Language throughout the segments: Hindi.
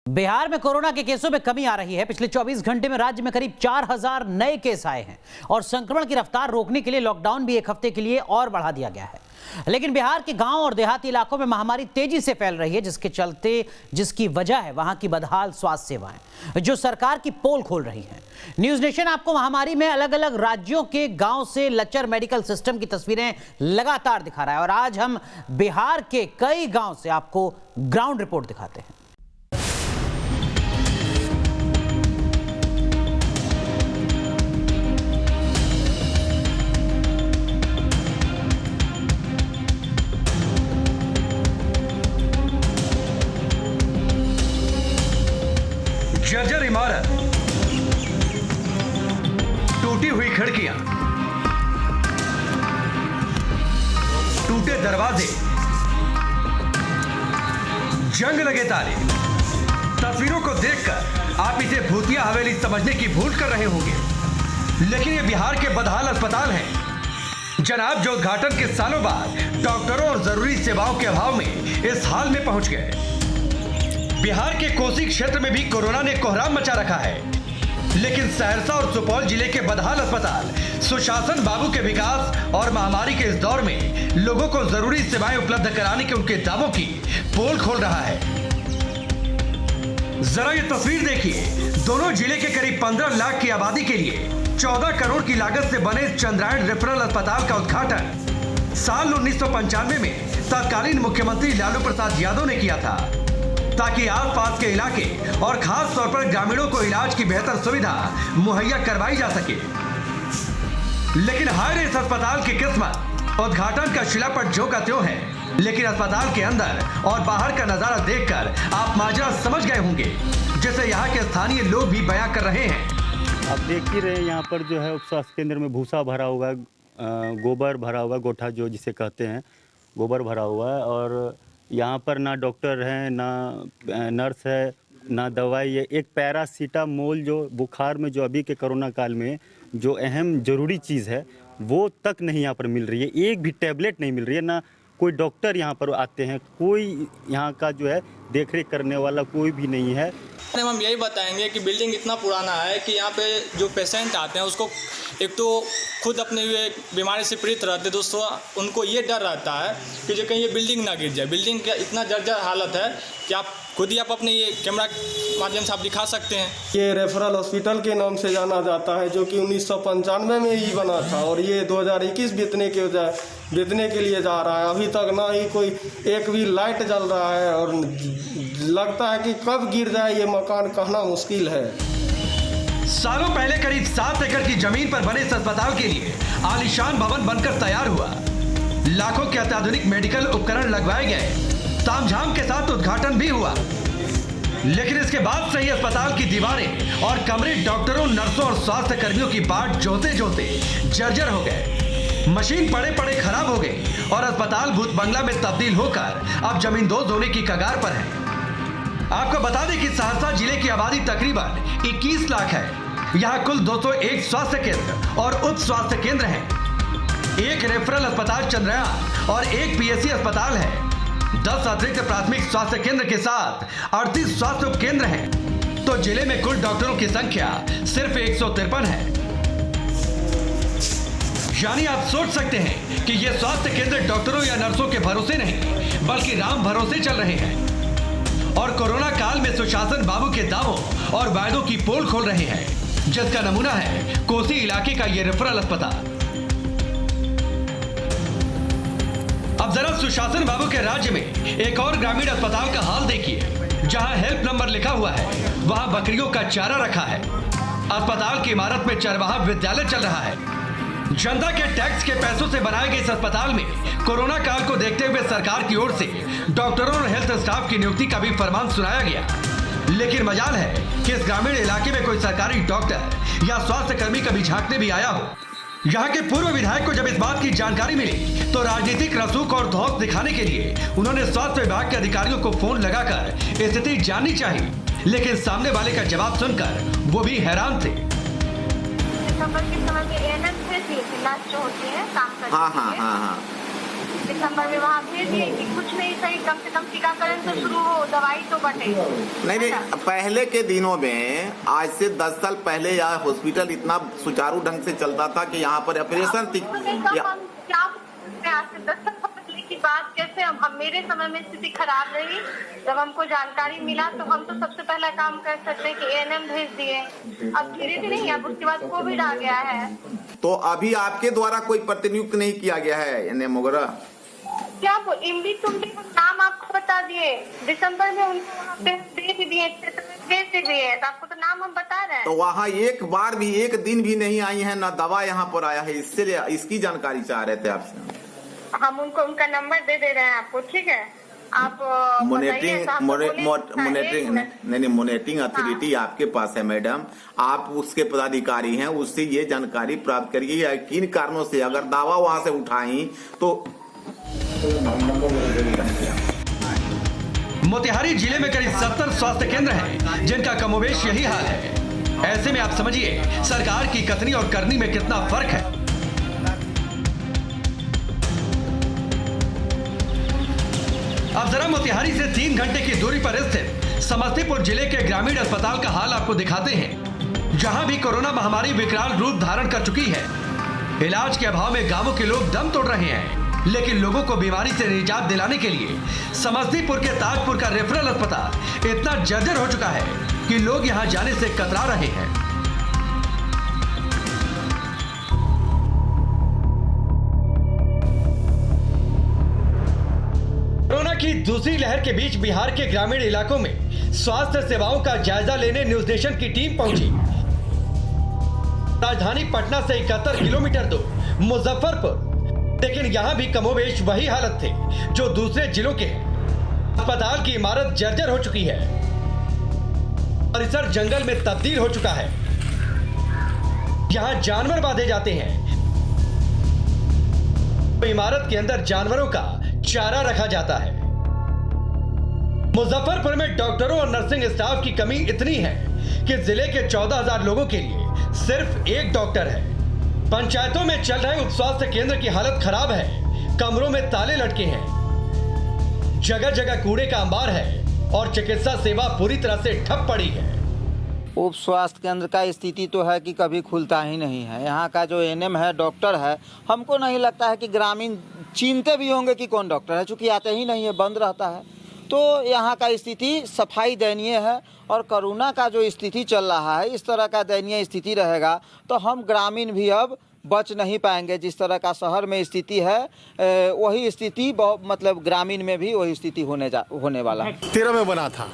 बिहार में कोरोना के केसों में कमी आ रही है। पिछले 24 घंटे में राज्य में करीब 4000 नए केस आए हैं और संक्रमण की रफ्तार रोकने के लिए लॉकडाउन भी एक हफ्ते के लिए और बढ़ा दिया गया है। लेकिन बिहार के गांव और देहाती इलाकों में महामारी तेजी से फैल रही है, जिसकी वजह है वहां की बदहाल स्वास्थ्य सेवाएं जो सरकार की पोल खोल रही हैं। न्यूज नेशन आपको महामारी में अलग अलग राज्यों के गांव से लचर मेडिकल सिस्टम की तस्वीरें लगातार दिखा रहा है और आज हम बिहार के कई गांव से आपको ग्राउंड रिपोर्ट दिखाते हैं। जर्जर इमारत, टूटी हुई खिड़कियां, टूटे दरवाजे, जंग लगे ताले। तस्वीरों को देखकर आप इसे भूतिया हवेली समझने की भूल कर रहे होंगे, लेकिन ये बिहार के बदहाल अस्पताल हैं जनाब, जो उद्घाटन के सालों बाद डॉक्टरों और जरूरी सेवाओं के अभाव में इस हाल में पहुंच गए। बिहार के कोसी क्षेत्र में भी कोरोना ने कोहराम मचा रखा है, लेकिन सहरसा और सुपौल जिले के बदहाल अस्पताल सुशासन बाबू के विकास और महामारी के इस दौर में लोगों को जरूरी सेवाएं उपलब्ध कराने के उनके दावों की पोल खोल रहा है। जरा ये तस्वीर देखिए। दोनों जिले के करीब 15 लाख की आबादी के लिए 14 करोड़ की लागत से बने चंद्रायण रेफरल अस्पताल का उद्घाटन साल 1995 में तत्कालीन मुख्यमंत्री लालू प्रसाद यादव ने किया था, ताकि आसपास के इलाके और खास तौर पर ग्रामीणों को इलाज की बेहतर सुविधा मुहैया करवाई जा सके। लेकिन हाय रे, इस अस्पताल की किस्मत उद्घाटन का शिलापट जो का त्यों है, लेकिन अस्पताल के अंदर और बाहर का नजारा देखकर आप माजरा समझ गए होंगे, जिसे यहाँ के स्थानीय लोग भी बयां कर रहे हैं। आप देख ही रहे, यहाँ पर जो है उप स्वास्थ्य केंद्र में भूसा भरा हुआ है, गोबर भरा हुआ, गोठा जो जिसे कहते हैं, गोबर भरा हुआ है। और यहाँ पर ना डॉक्टर हैं, ना नर्स है, ना दवाई है। एक पैरासीटामोल जो बुखार में, जो अभी के कोरोना काल में जो अहम ज़रूरी चीज़ है, वो तक नहीं यहाँ पर मिल रही है। एक भी टैबलेट नहीं मिल रही है, ना कोई डॉक्टर यहाँ पर आते हैं, कोई यहाँ का जो है देखरेख करने वाला कोई भी नहीं है। हम यही बताएंगे कि बिल्डिंग इतना पुराना है कि यहाँ पे जो पेशेंट आते हैं उसको एक तो खुद अपने बीमारी से पीड़ित रहते, दोस्तों उनको ये डर रहता है कि जो कहीं ये बिल्डिंग ना गिर जाए। बिल्डिंग का इतना जर्जर हालत है कि आप खुद ही आप अपने ये कैमरा के माध्यम से आप दिखा सकते हैं। ये रेफरल हॉस्पिटल के नाम से जाना जाता है, जो कि 1995 में ही बना था और ये 2021 बीतने के लिए जा रहा है। अभी तक ना ही कोई एक भी लाइट जल रहा है और लगता है कि कब गिर जाए ये मकान, कहना मुश्किल है। सालों पहले करीब 7 एकड़ की जमीन पर बने इस अस्पताल के लिए आलीशान भवन बनकर तैयार हुआ। लाखों के अत्याधुनिक मेडिकल उपकरण लगवाए गए, तामझाम के साथ उद्घाटन भी हुआ। लेकिन इसके बाद से ही अस्पताल की दीवारें और कमरे डॉक्टरों, नर्सों और स्वास्थ्य कर्मियों की बाट जोते जोते जर्जर हो गए। मशीन पड़े पड़े खराब हो गई और अस्पताल भूत बंगला में तब्दील होकर अब जमींदोज होने की कगार पर है। आपको बता दें कि सहरसा जिले की आबादी तकरीबन 21 लाख है। यहाँ कुल 201 स्वास्थ्य केंद्र और उप स्वास्थ्य केंद्र हैं। एक रेफरल अस्पताल चंद्रयान और एक पीएससी अस्पताल है। 10 अतिरिक्त प्राथमिक स्वास्थ्य केंद्र के साथ 38 स्वास्थ्य उप केंद्र हैं। तो जिले में कुल डॉक्टरों की संख्या सिर्फ 153 है। यानी आप सोच सकते हैं कि ये स्वास्थ्य केंद्र डॉक्टरों या नर्सों के भरोसे नहीं, बल्कि राम भरोसे चल रहे हैं और कोरोना काल में सुशासन बाबू के दावों और वायदों की पोल खोल रहे हैं, जिसका नमूना है कोसी इलाके का ये रेफरल अस्पताल। अब जरा सुशासन बाबू के राज्य में एक और ग्रामीण अस्पताल का हाल देखिए। जहां हेल्प नंबर लिखा हुआ है, वहां बकरियों का चारा रखा है। अस्पताल की इमारत में चरवाहा विद्यालय चल रहा है। जनता के टैक्स के पैसों से बनाए गए इस अस्पताल में कोरोना काल को देखते हुए सरकार की ओर से डॉक्टरों और हेल्थ स्टाफ की नियुक्ति का भी फरमान सुनाया गया। लेकिन मजाल है कि इस ग्रामीण इलाके में कोई सरकारी डॉक्टर या स्वास्थ्य कर्मी कभी झांकने भी आया हो। यहाँ के पूर्व विधायक को जब इस बात की जानकारी मिली तो राजनीतिक रसूख और धौंस दिखाने के लिए उन्होंने स्वास्थ्य विभाग के अधिकारियों को फोन लगाकर स्थिति जाननी चाहिए, लेकिन सामने वाले का जवाब सुनकर वो भी हैरान थे। दिसंबर के समय में एएनएम से थी, इलाज जो होती है काम करती है। हाँ। दिसंबर में वहाँ भेज दिए कि कुछ नहीं सही, कम से कम टीकाकरण तो शुरू हो, दवाई तो बटे। नहीं, पहले के दिनों में आज से 10 साल पहले यह हॉस्पिटल इतना सुचारू ढंग से चलता था कि यहाँ पर ऑपरेशन आज से 10 साल पहले की बात कैसे हम मेरे समय में स्थिति खराब रही, जब हमको जानकारी मिला तो हम तो सबसे पहला काम कर सकते कि एएनएम भेज दिए। अब धीरे धीरे अब उसके बाद कोविड आ गया है। तो अभी आपके द्वारा कोई प्रतिनियुक्त नहीं किया गया है एएनएम वगैरह? क्या इमली तुमने नाम आपको बता दिए, दिसंबर में उनको वहाँ पे भेज दिए, तो आपको तो नाम हम बता रहे हैं। तो वहाँ एक बार भी एक दिन भी नहीं आई है, ना दवा यहाँ पर आया है, इससे इसकी जानकारी चाह रहे थे आपसे। हम उनको उनका नंबर दे दे रहे हैं आपको, ठीक है? आप मॉनिटरिंग अथॉरिटी आपके पास है मैडम, आप उसके पदाधिकारी हैं, उससे ये जानकारी प्राप्त करिए या किन कारणों से अगर दावा वहां से उठाई तो। मोतिहारी जिले में करीब 70 स्वास्थ्य केंद्र हैं जिनका कमोबेश यही हाल है। ऐसे में आप समझिए सरकार की कथनी और करनी में कितना फर्क है। अब जरा मोतिहारी से 3 घंटे की दूरी पर स्थित समस्तीपुर जिले के ग्रामीण अस्पताल का हाल आपको दिखाते हैं, जहां भी कोरोना महामारी विकराल रूप धारण कर चुकी है। इलाज के अभाव में गांवों के लोग दम तोड़ रहे हैं, लेकिन लोगों को बीमारी से निजात दिलाने के लिए समस्तीपुर के ताजपुर का रेफरल अस्पताल इतना जर्जर हो चुका है कि लोग यहां जाने से कतरा रहे हैं। कोरोना की दूसरी लहर के बीच बिहार के ग्रामीण इलाकों में स्वास्थ्य सेवाओं का जायजा लेने न्यूज नेशन की टीम पहुंची। राजधानी पटना से 71 किलोमीटर दूर मुजफ्फरपुर, लेकिन यहां भी कमोबेश वही हालत थे जो दूसरे जिलों के हैं। अस्पताल की इमारत जर्जर हो चुकी है, परिसर जंगल में तब्दील हो चुका है। यहां जानवर बांधे जाते हैं, तो इमारत के अंदर जानवरों का चारा रखा जाता है। मुजफ्फरपुर में डॉक्टरों और नर्सिंग स्टाफ की कमी इतनी है कि जिले के 14,000 लोगों के लिए सिर्फ एक डॉक्टर है। पंचायतों में चल रहे उप स्वास्थ्य केंद्र की हालत खराब है, कमरों में ताले लटके हैं, जगह जगह कूड़े का अंबार है और चिकित्सा सेवा पूरी तरह से ठप पड़ी है। उप स्वास्थ्य केंद्र का स्थिति तो है कि कभी खुलता ही नहीं है। यहाँ का जो एएनएम है, डॉक्टर है, हमको नहीं लगता है कि ग्रामीण चिंते भी होंगे कि कौन डॉक्टर है, चूँकि आते ही नहीं है, बंद रहता है। तो यहाँ का स्थिति सफाई दयनीय है और कोरोना का जो स्थिति चल रहा है, इस तरह का दयनीय स्थिति रहेगा तो हम ग्रामीण भी अब बच नहीं पाएंगे। जिस तरह का शहर में स्थिति है वही स्थिति मतलब ग्रामीण में भी वही स्थिति होने वाला है। 13 में बना था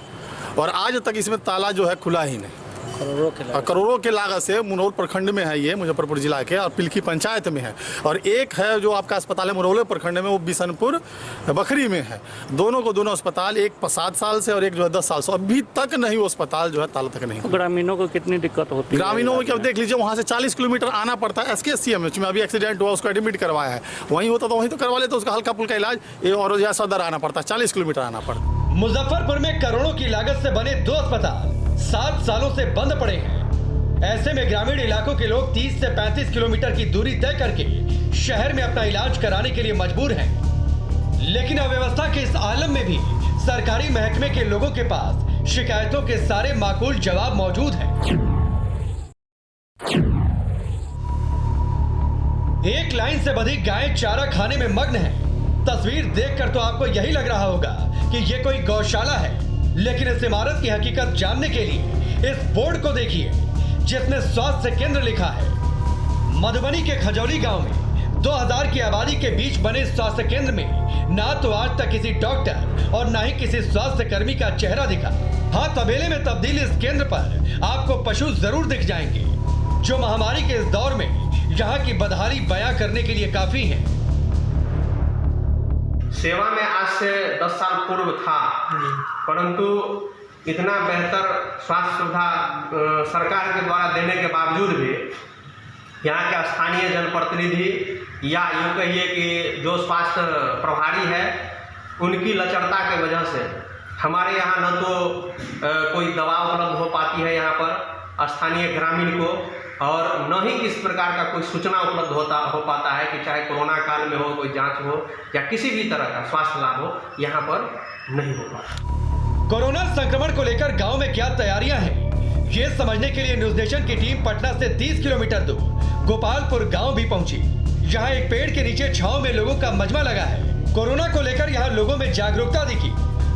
और आज तक इसमें ताला जो है खुला ही नहीं। करोड़ों के लागत से मुनौल प्रखंड में है, ये मुजफ्फरपुर जिला के, और पिलखी पंचायत में है। और एक है जो आपका अस्पताल है मुरौले प्रखंड में, वो बिशनपुर बखरी में है। दोनों अस्पताल, एक 7 साल से और एक जो है 10 साल से, अभी तक नहीं वो अस्पताल जो है ताला तक नहीं। ग्रामीणों को कितनी दिक्कत होती है? ग्रामीणों को देख लीजिए, वहाँ से 40 किलोमीटर आना पड़ता है। SKCM में अभी एक्सीडेंट हुआ, उसको एडमिट करवाया है, वहीं होता तो वहीं तो करवा लेते, उसका हल्का फुल्का इलाज, और यहाँ सदर आना पड़ता है, 40 किलोमीटर आना पड़ता है। मुजफ्फरपुर में करोड़ों की लागत से बने 2 अस्पताल 7 सालों से बंद पड़े हैं। ऐसे में ग्रामीण इलाकों के लोग 30 से 35 किलोमीटर की दूरी तय करके शहर में अपना इलाज कराने के लिए मजबूर हैं। लेकिन अव्यवस्था के इस आलम में भी सरकारी महकमे के लोगों के पास शिकायतों के सारे माकूल जवाब मौजूद हैं। एक लाइन से बधी गायें चारा खाने में मग्न हैं। तस्वीर देखकर तो आपको यही लग रहा होगा कि ये कोई गौशाला है, लेकिन इस इमारत की हकीकत जानने के लिए इस बोर्ड को देखिए जिसमें स्वास्थ्य केंद्र लिखा है। मधुबनी के खजौली गांव में 2000 की आबादी के बीच बने स्वास्थ्य केंद्र में ना तो आज तक किसी डॉक्टर और ना ही किसी स्वास्थ्य कर्मी का चेहरा दिखा। हाँ, तबेले में तब्दील इस केंद्र पर आपको पशु जरूर दिख जाएंगे, जो महामारी के इस दौर में यहाँ की बदहाली बयां करने के लिए काफी है। सेवा में आज से 10 साल पूर्व था, परंतु इतना बेहतर स्वास्थ्य सुविधा सरकार के द्वारा देने के बावजूद भी यहाँ के स्थानीय जनप्रतिनिधि या यूँ कहिए कि जो स्वास्थ्य प्रभारी है, उनकी लचरता के वजह से हमारे यहाँ न तो कोई दवा उपलब्ध हो पाती है यहाँ पर स्थानीय ग्रामीण को, और न ही इस प्रकार का कोई सूचना उपलब्ध हो पाता है कि चाहे कोरोना काल में हो, कोई जांच हो या किसी भी तरह का स्वास्थ्य लाभ हो, यहाँ पर नहीं हो पाता। कोरोना संक्रमण को लेकर गांव में क्या तैयारियां हैं, ये समझने के लिए न्यूज नेशन की टीम पटना से 30 किलोमीटर दूर गोपालपुर गांव भी पहुंची। यहाँ एक पेड़ के नीचे छांव में लोगों का मजमा लगा है। कोरोना को लेकर यहाँ लोगों में जागरूकता दिखी।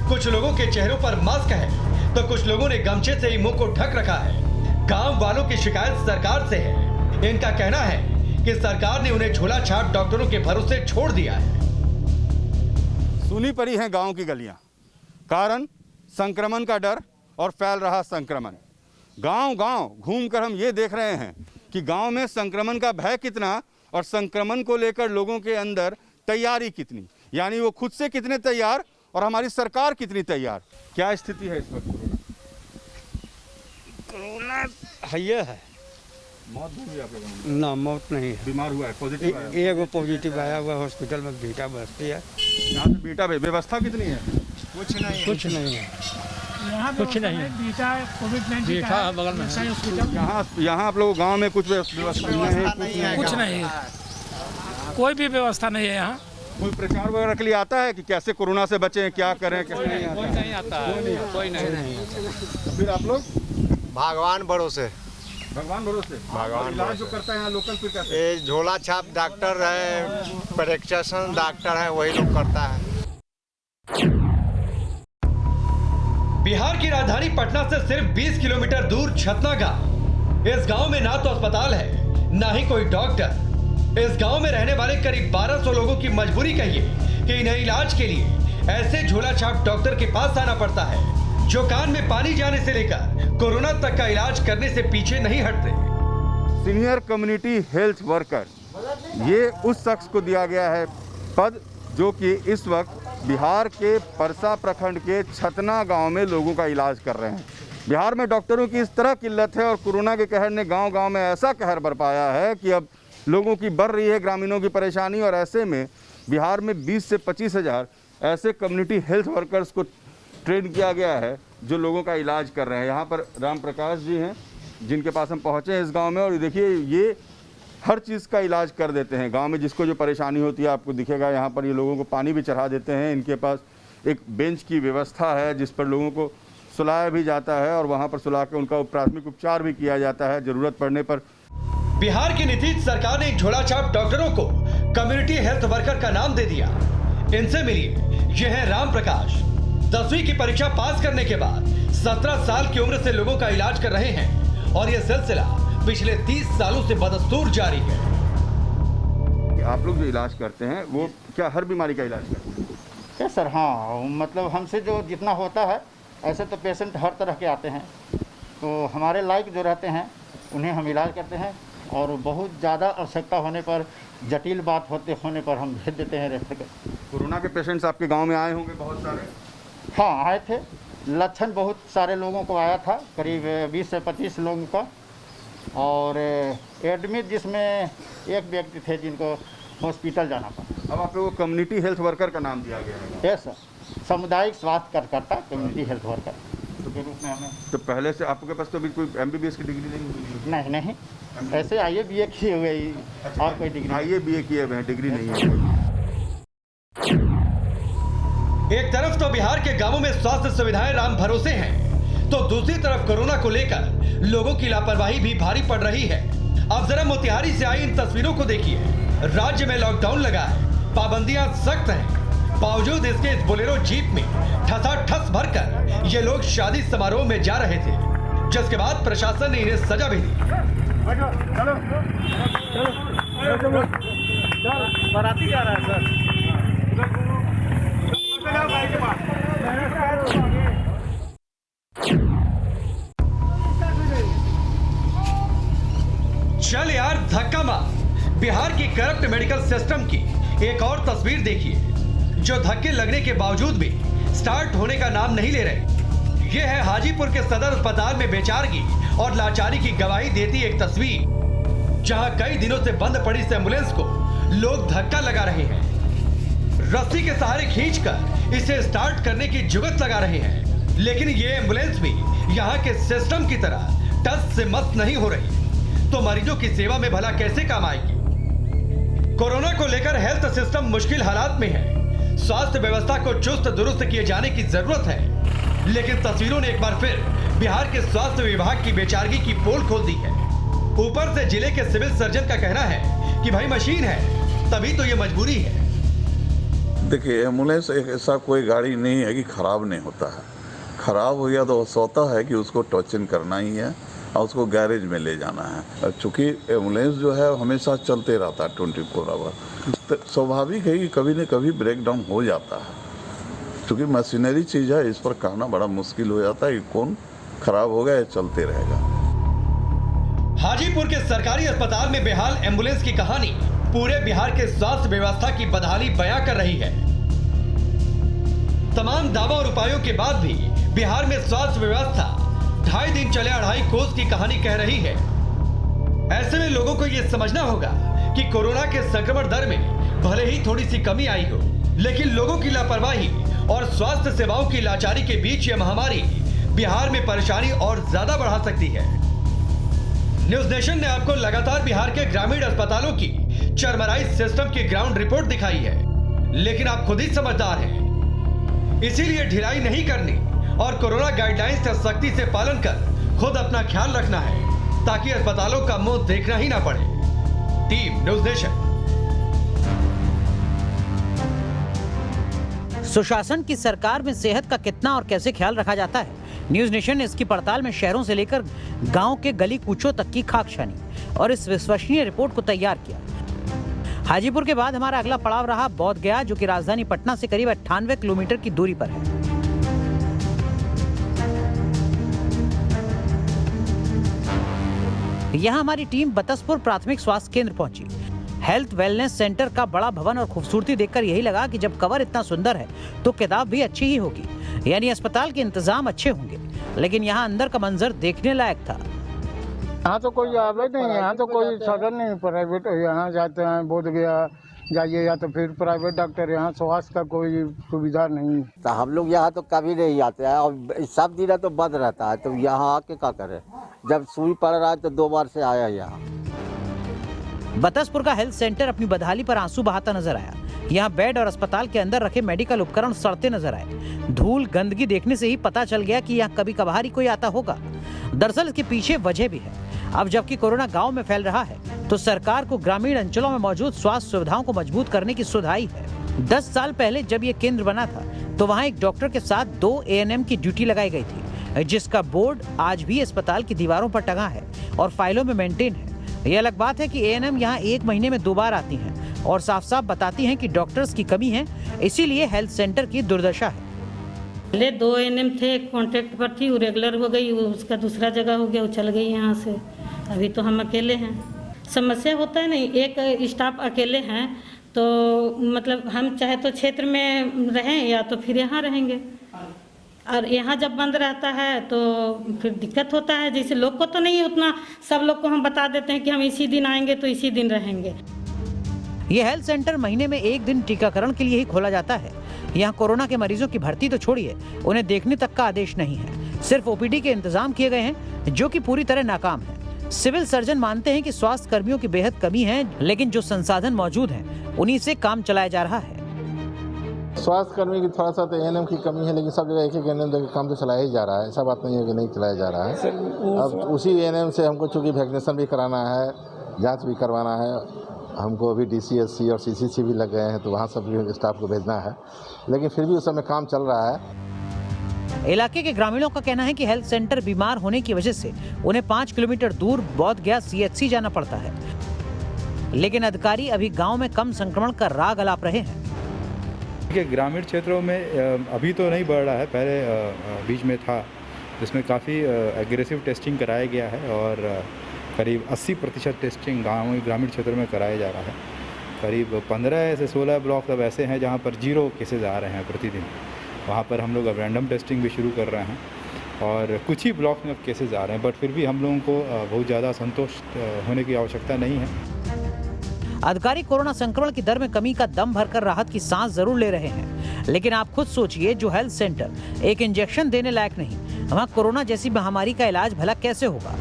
कुछ लोगों के चेहरों पर मास्क है तो कुछ लोगों ने गमछे से ही मुंह को ढक रखा है। गांव वालों की शिकायत सरकार से है। इनका कहना है कि सरकार ने उन्हें झोला छाप डॉक्टरों के भरोसे छोड़ दिया है। सुनी पड़ी हैं गांव की गलियां, कारण संक्रमण का डर और फैल रहा संक्रमण। गांव-गांव घूमकर हम ये देख रहे हैं कि गांव में संक्रमण का भय कितना और संक्रमण को लेकर लोगों के अंदर तैयारी कितनी, यानी वो खुद से कितने तैयार और हमारी सरकार कितनी तैयार। क्या स्थिति है इस वक्त? कोरोना है। मौत हुई आप लोगों में? ना, मौत नहीं है। बीमार हुआ है, पॉजिटिव आया? एक पॉजिटिव आया हुआ हॉस्पिटल में बेटा बस्ती है। यहाँ पे बेटा व्यवस्था कितनी है? कुछ नहीं है। कुछ नहीं है। बेटा कोविड-19 का है बगल में हॉस्पिटल। यहाँ आप लोग गांव में कुछ व्यवस्था नहीं है? कुछ नहीं है, कोई भी व्यवस्था नहीं है यहाँ। कोई प्रचार वगैरह के लिए आता है कि कैसे कोरोना से बचें, क्या करें? कोई नहीं आता है, कोई नहीं। फिर आप लोग भगवान भरोसे भगवान इलाज जो करता है यहाँ लोकल फिर कैसे? ये झोला छाप डॉक्टर है, प्रेस्क्रिप्शन डॉक्टर है, वही लोग करता है। बिहार की राजधानी पटना से सिर्फ 20 किलोमीटर दूर छतना गांव। इस गांव में ना तो अस्पताल है, ना ही कोई डॉक्टर। इस गांव में रहने वाले करीब 1200 लोगों की मजबूरी कहिए कि इन्हें इलाज के लिए ऐसे झोला छाप डॉक्टर के पास आना पड़ता है, जो कान में पानी जाने से लेकर कोरोना तक का इलाज करने से पीछे नहीं हटते। सीनियर कम्युनिटी हेल्थ वर्कर, ये उस शख्स को दिया गया है पद जो कि इस वक्त बिहार के परसा प्रखंड के छतना गांव में लोगों का इलाज कर रहे हैं। बिहार में डॉक्टरों की इस तरह किल्लत है और कोरोना के कहर ने गांव-गांव में ऐसा कहर बरपाया है कि अब लोगों की बढ़ रही है ग्रामीणों की परेशानी। और ऐसे में बिहार में 20 से 25 हज़ार ऐसे कम्युनिटी हेल्थ वर्कर्स को ट्रेन किया गया है जो लोगों का इलाज कर रहे हैं। यहाँ पर राम प्रकाश जी हैं जिनके पास हम पहुँचे हैं इस गांव में, और देखिए ये हर चीज़ का इलाज कर देते हैं। गांव में जिसको जो परेशानी होती है आपको दिखेगा, यहाँ पर ये लोगों को पानी भी चढ़ा देते हैं। इनके पास एक बेंच की व्यवस्था है जिस पर लोगों को सुलाया भी जाता है और वहाँ पर सुला के उनका प्राथमिक उपचार भी किया जाता है ज़रूरत पड़ने पर। बिहार की नीतीश सरकार ने झोला छाप डॉक्टरों को कम्युनिटी हेल्थ वर्कर का नाम दे दिया। इनसे मिलिए, ये है राम प्रकाश। 10वीं की परीक्षा पास करने के बाद 17 साल की उम्र से लोगों का इलाज कर रहे हैं और ये सिलसिला पिछले 30 सालों से बदस्तूर जारी है। आप लोग जो इलाज करते हैं वो क्या हर बीमारी का इलाज करते हैं? यस सर, हाँ, मतलब हमसे जो जितना होता है, ऐसे तो पेशेंट हर तरह के आते हैं, तो हमारे लायक जो रहते हैं उन्हें हम इलाज करते हैं और बहुत ज़्यादा आवश्यकता होने पर, जटिल बात होने पर हम भेज देते हैं रेफर कर। कोरोना के पेशेंट्स आपके गांव में आए होंगे बहुत सारे? हाँ, आए थे। लक्षण बहुत सारे लोगों को आया था, करीब 20 से 25 लोगों का, और एडमिट जिसमें एक व्यक्ति थे जिनको हॉस्पिटल जाना पड़ा। अब आप लोगों को कम्युनिटी हेल्थ वर्कर का नाम दिया गया है? यस सर, सामुदायिक स्वास्थ्य कार्यकर्ता कम्युनिटी हेल्थ वर्कर के रूप में हमें। तो पहले से आपके पास तो अभी कोई MBBS की डिग्री नहीं? नहीं, ऐसे IABA BA किए हुए और कोई डिग्री? IABA BA किए हुए हैं, डिग्री नहीं है। एक तरफ तो बिहार के गांवों में स्वास्थ्य सुविधाएं राम भरोसे हैं, तो दूसरी तरफ कोरोना को लेकर लोगों की लापरवाही भी भारी पड़ रही है। अब जरा मोतिहारी से आई इन तस्वीरों को देखिए। राज्य में लॉकडाउन लगा है, पाबंदियां सख्त हैं, बावजूद इसके इस बोलेरो जीप में ठसाठस भरकर ये लोग शादी समारोह में जा रहे थे, जिसके बाद प्रशासन ने इन्हें सजा भी दी। बाराती जा रहा है सर। चल यार धक्का मार। बिहार की करप्ट मेडिकल सिस्टम की एक और तस्वीर देखिए, जो धक्के लगने के बावजूद भी स्टार्ट होने का नाम नहीं ले रहे। यह है हाजीपुर के सदर अस्पताल में बेचारगी और लाचारी की गवाही देती एक तस्वीर, जहां कई दिनों से बंद पड़ी इस एम्बुलेंस को लोग धक्का लगा रहे हैं, रस्सी के सहारे खींचकर इसे स्टार्ट करने की जुगत लगा रहे हैं। लेकिन ये एम्बुलेंस भी यहाँ के सिस्टम की तरह टस से मस नहीं हो रही। तो मरीजों की सेवा में भला कैसे काम आएगी। कोरोना को लेकर हेल्थ सिस्टम मुश्किल हालात में है। स्वास्थ्य व्यवस्था को चुस्त दुरुस्त किए जाने की जरूरत है, लेकिन तस्वीरों ने एक बार फिर बिहार के स्वास्थ्य विभाग की बेचारगी की पोल खोल दी है। ऊपर से जिले के सिविल सर्जन का कहना है कि भाई मशीन है, तभी तो ये मजबूरी है। देखिए, एम्बुलेंस एक ऐसा कोई गाड़ी नहीं है कि खराब नहीं होता है। खराब हो गया तो होता है कि उसको टॉर्चन करना ही है और उसको गैरेज में ले जाना है। चूँकि एम्बुलेंस जो है हमेशा चलते रहता है 24 आवर, तो स्वाभाविक है कि कभी न कभी ब्रेक डाउन हो जाता है। क्योंकि मशीनरी चीज़ है, इस पर कहना बड़ा मुश्किल हो जाता है कि कौन खराब होगा या चलते रहेगा। हाजीपुर के सरकारी अस्पताल में बेहाल एम्बुलेंस की कहानी पूरे बिहार के स्वास्थ्य व्यवस्था की बदहाली बयां कर रही है। तमाम दावा और उपायों के बाद भी बिहार में स्वास्थ्य व्यवस्था 2.5 दिन चले 2.5 कोस की कहानी कह रही है। ऐसे में लोगों को यह समझना होगा कि कोरोना के संक्रमण दर में भले ही थोड़ी सी कमी आई हो, लेकिन लोगों की लापरवाही और स्वास्थ्य सेवाओं की लाचारी के बीच यह महामारी बिहार में परेशानी और ज्यादा बढ़ा सकती है। न्यूज नेशन ने आपको लगातार बिहार के ग्रामीण अस्पतालों की चरमराई सिस्टम की ग्राउंड रिपोर्ट दिखाई है, लेकिन आप खुद ही समझदार हैं। इसीलिए ढिलाई नहीं करनी और कोरोना गाइडलाइंस का सख्ती से पालन कर खुद अपना ख्याल रखना है, ताकि अस्पतालों का मुंह देखना ही ना पड़े। Team news nation. सुशासन की सरकार में सेहत का कितना और कैसे ख्याल रखा जाता है, न्यूज नेशन ने इसकी पड़ताल में शहरों से लेकर गांव के गली कूचों तक की खाक छानी और इस विश्वसनीय रिपोर्ट को तैयार किया। हाजीपुर के बाद हमारा अगला पड़ाव रहा बोध गया, जो कि राजधानी पटना से करीब 98 किलोमीटर की दूरी पर है। यहां हमारी टीम बतसपुर प्राथमिक स्वास्थ्य केंद्र पहुंची। हेल्थ वेलनेस सेंटर का बड़ा भवन और खूबसूरती देखकर यही लगा कि जब कवर इतना सुंदर है तो किताब भी अच्छी ही होगी, यानी अस्पताल के इंतजाम अच्छे होंगे। लेकिन यहाँ अंदर का मंजर देखने लायक था। यहाँ तो कोई आवाज नहीं है, यहाँ तो कोई साधन नहीं। प्राइवेट यहाँ जाते हैं, बोध गया जाइए या तो फिर प्राइवेट डॉक्टर, यहाँ स्वास्थ्य का कोई सुविधा नहीं। तो हम लोग यहाँ तो कभी नहीं आते हैं और सब दिन तो बंद रहता है, तो यहाँ आके क्या करें। जब सुई पड़ रहा है तो 2 बार से आया यहाँ। बतसपुर का हेल्थ सेंटर अपनी बदहाली पर आंसू बहाता नजर आया। यहाँ बेड और अस्पताल के अंदर रखे मेडिकल उपकरण सड़ते नजर आए। धूल गंदगी देखने से ही पता चल गया कि यहाँ कभी कभार ही कोई आता होगा। दरअसल इसके पीछे वजह भी है। अब जबकि कोरोना गांव में फैल रहा है, तो सरकार को ग्रामीण अंचलों में मौजूद स्वास्थ्य सुविधाओं को मजबूत करने की सुध आई है। 10 साल पहले जब ये केंद्र बना था, तो वहाँ एक डॉक्टर के साथ 2 ANM की ड्यूटी लगाई गई थी, जिसका बोर्ड आज भी अस्पताल की दीवारों पर टंगा है और फाइलों में मेंटेन है। ये अलग बात है कि ANM यहाँ 1 महीने में 2 बार आती हैं और साफ साफ बताती हैं कि डॉक्टर्स की कमी है, इसीलिए हेल्थ सेंटर की दुर्दशा है। पहले 2 ANM थे, कॉन्ट्रैक्ट पर थी, वो रेगुलर हो गई, वो उसका दूसरा जगह हो गया, वो चल गई यहाँ से। अभी तो हम अकेले हैं। समस्या होता है नहीं, एक स्टाफ अकेले हैं तो मतलब हम चाहे तो क्षेत्र में रहें या तो फिर यहाँ रहेंगे, और यहाँ जब बंद रहता है तो फिर दिक्कत होता है। जैसे लोग को तो नहीं उतना, सब लोग को हम बता देते हैं कि हम इसी दिन आएंगे तो इसी दिन रहेंगे। ये हेल्थ सेंटर महीने में 1 दिन टीकाकरण के लिए ही खोला जाता है। यहाँ कोरोना के मरीजों की भर्ती तो छोड़िए, उन्हें देखने तक का आदेश नहीं है। सिर्फ OPD के इंतजाम किए गए हैं, जो कि पूरी तरह नाकाम है। सिविल सर्जन मानते हैं कि स्वास्थ्य कर्मियों की बेहद कमी है, लेकिन जो संसाधन मौजूद हैं, उन्हीं से काम चलाया जा रहा है। स्वास्थ्य कर्मी की थोड़ा सा तो ANM की कमी है, लेकिन सब जगह एक ANM का काम तो चलाया ही जा रहा है। ऐसा बात नहीं है कि नहीं चलाया जा रहा है। अब उसी ANM से हमको चूँकि वैक्सीनेशन भी कराना है, जांच भी करवाना है, हमको अभी DCSC और CCC भी लग गए हैं, तो वहाँ सब भी स्टाफ को भेजना है, लेकिन फिर भी उस समय काम चल रहा है। इलाके के ग्रामीणों का कहना है कि हेल्थ सेंटर बीमार होने की वजह से उन्हें 5 किलोमीटर दूर बोध गया CHC जाना पड़ता है, लेकिन अधिकारी अभी गांव में कम संक्रमण का राग अलाप रहे हैं। ग्रामीण क्षेत्रों में अभी तो नहीं बढ़ रहा है, पहले बीच में था, जिसमें काफ़ी एग्रेसिव टेस्टिंग कराया गया है और करीब 80% टेस्टिंग ग्रामीण क्षेत्रों में कराया जा रहा है। करीब 15 से 16 ब्लॉक अब ऐसे हैं जहाँ पर 0 केसेज आ रहे हैं प्रतिदिन। वहाँ पर हम लोग अब रैंडम टेस्टिंग भी शुरू कर रहे हैं और कुछ ही ब्लॉक में अब केसेज आ रहे हैं, बट फिर भी हम लोगों को बहुत ज़्यादा संतुष्ट होने की आवश्यकता नहीं है। अधिकारी कोरोना संक्रमण की दर में कमी का दम भरकर राहत की सांस जरूर ले रहे हैं, लेकिन आप खुद सोचिए, जो हेल्थ सेंटर एक इंजेक्शन देने लायक नहीं, वहाँ कोरोना जैसी महामारी का इलाज भला कैसे होगा।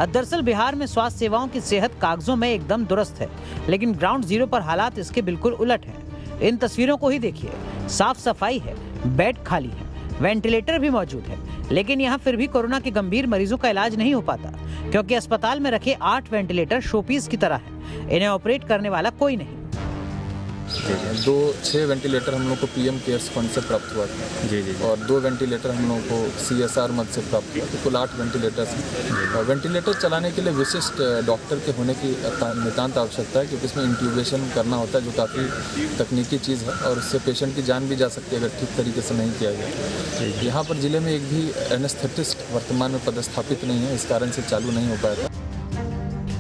दरअसल बिहार में स्वास्थ्य सेवाओं की सेहत कागजों में एकदम दुरुस्त है, लेकिन ग्राउंड जीरो पर हालात इसके बिल्कुल उलट हैं। इन तस्वीरों को ही देखिए, साफ सफाई है, बेड खाली है, वेंटिलेटर भी मौजूद है, लेकिन यहाँ फिर भी कोरोना के गंभीर मरीजों का इलाज नहीं हो पाता, क्योंकि अस्पताल में रखे 8 वेंटिलेटर शोपीस की तरह हैं। इन्हें ऑपरेट करने वाला कोई नहीं। 6 वेंटिलेटर हम लोग को पीएम केयर्स फंड से प्राप्त हुआ था जी, और 2 वेंटिलेटर हम लोग को CSR मद से प्राप्त हुआ, तो कुल 8 वेंटिलेटर्स हैं। वेंटिलेटर चलाने के लिए विशिष्ट डॉक्टर के होने की नितांत आवश्यकता है, क्योंकि इसमें इंट्यूबेशन करना होता है, जो काफ़ी तकनीकी चीज़ है और उससे पेशेंट की जान भी जा सकती है अगर ठीक तरीके से नहीं किया गया। यहाँ पर जिले में एक भी एनेस्थेटिस्ट वर्तमान में पदस्थापित नहीं है, इस कारण से चालू नहीं हो पाया था।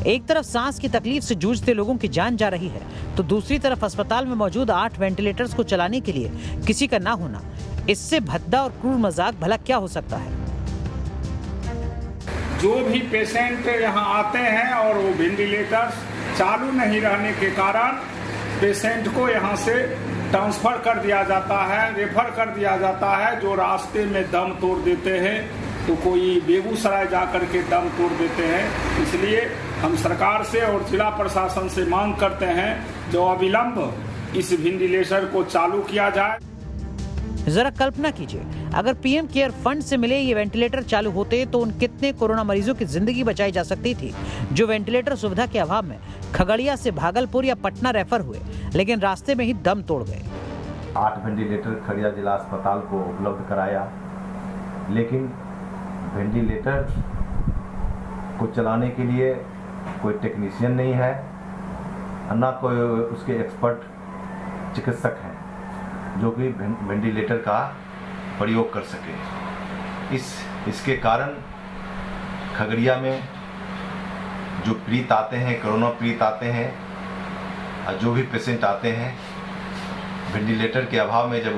एक तरफ सांस की तकलीफ से जूझते लोगों की जान जा रही है, तो दूसरी तरफ अस्पताल में मौजूद 8 वेंटिलेटर्स को चलाने के लिए किसी का ना होना, इससे भद्दा और क्रूर मजाक भला क्या हो सकता है। जो भी पेशेंट यहाँ आते हैं और वो वेंटिलेटर्स चालू नहीं रहने के कारण पेशेंट को यहाँ से ट्रांसफर कर दिया जाता है, रेफर कर दिया जाता है। जो रास्ते में दम तोड़ देते हैं तो कोई बेगूसराय जाकर के दम तोड़ देते हैं। इसलिए हम सरकार से और जिला प्रशासन से मांग करते हैं जो अविलंब इस वेंटिलेटर को चालू किया जाए। जरा कल्पना कीजिए, अगर पीएम केयर फंड से मिले ये वेंटिलेटर चालू होते तो उन कितने कोरोना मरीजों की जिंदगी बचाई जा सकती थी, जो वेंटिलेटर सुविधा के अभाव में खगड़िया से भागलपुर या पटना रेफर हुए, लेकिन रास्ते में ही दम तोड़ गए। 8 वेंटिलेटर खगड़िया जिला अस्पताल को उपलब्ध कराया, लेकिन वेंटिलेटर को चलाने के लिए कोई टेक्नीशियन नहीं है, ना कोई उसके एक्सपर्ट चिकित्सक हैं जो कि वेंटिलेटर का प्रयोग कर सके। इसके कारण खगड़िया में जो पीड़ित आते हैं, कोरोना पीड़ित आते हैं, जो भी पेशेंट आते हैं, वेंटिलेटर के अभाव में जब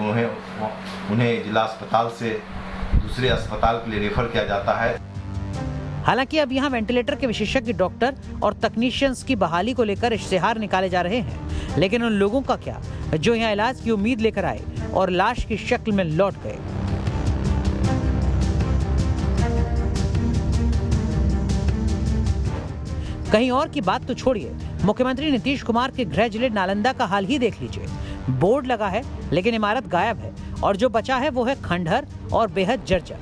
उन्हें जिला अस्पताल से दूसरे अस्पताल के लिए रेफर किया जाता है। हालांकि अब यहाँ वेंटिलेटर के विशेषज्ञ डॉक्टर और तकनीशियंस की बहाली को लेकर इश्तेहार निकाले जा रहे हैं, लेकिन उन लोगों का क्या जो यहाँ इलाज की उम्मीद लेकर आए और लाश की शक्ल में लौट गए। कहीं और की बात तो छोड़िए, मुख्यमंत्री नीतीश कुमार के गृह जिले नालंदा का हाल ही देख लीजिए। बोर्ड लगा है लेकिन इमारत गायब है, और जो बचा है वो है खंडहर और बेहद जर्जर।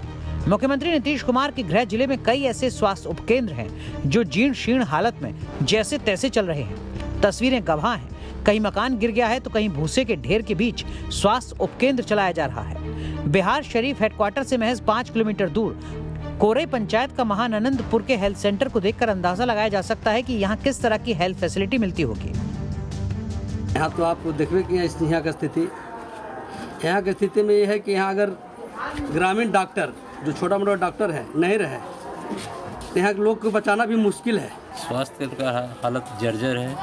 मुख्यमंत्री नीतीश कुमार के गृह जिले में कई ऐसे स्वास्थ्य उपकेंद्र हैं जो जीर्ण शीर्ण हालत में जैसे तैसे चल रहे हैं। तस्वीरें गवाह हैं, कहीं मकान गिर गया है तो कहीं भूसे के ढेर के बीच स्वास्थ्य उपकेंद्र चलाया जा रहा है। बिहार शरीफ हेडक्वार्टर से महज 5 किलोमीटर दूर कोरई पंचायत का महानंदपुर के हेल्थ सेंटर को देखकर अंदाजा लगाया जा सकता है कि यहाँ किस तरह की हेल्थ फैसिलिटी मिलती होगी। यहाँ तो आपको देखिए कि यहाँ की स्थिति में ये है कि यहाँ अगर ग्रामीण डॉक्टर जो छोटा मोटा डॉक्टर है नहीं रहे तो यहाँ के लोग को बचाना भी मुश्किल है। स्वास्थ्य केंद्र का हालत जर्जर है,